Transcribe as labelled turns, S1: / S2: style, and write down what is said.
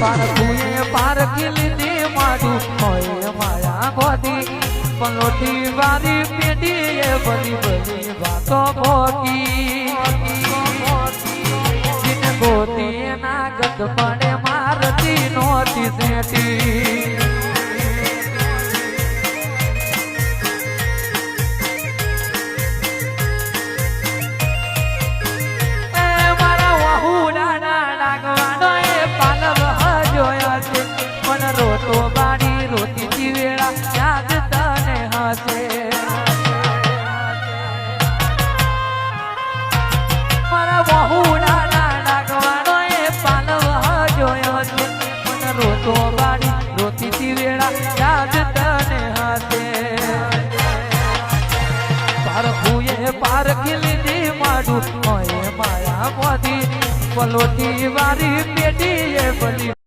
S1: પારખુએ પારખી લીધી મારું હોય માયા ગોદી પલોટી વારી પેઢી એ બધી બધી વાતો ભોગી જીને ગોદી એના ગત પડે મારતી નોતી સેટી રોતો બાડી રોતી થી વેળા યાદ તને હશે મારા બહુડા લાગવાનો એ પાલવ જોયો છે મને રોતો બાડી રોતી થી વેળા યાદ તને હશે પારખુએ પારખી લીધી માડું હોય માયા મોદી પલોટી વારી પેઢી એ બધી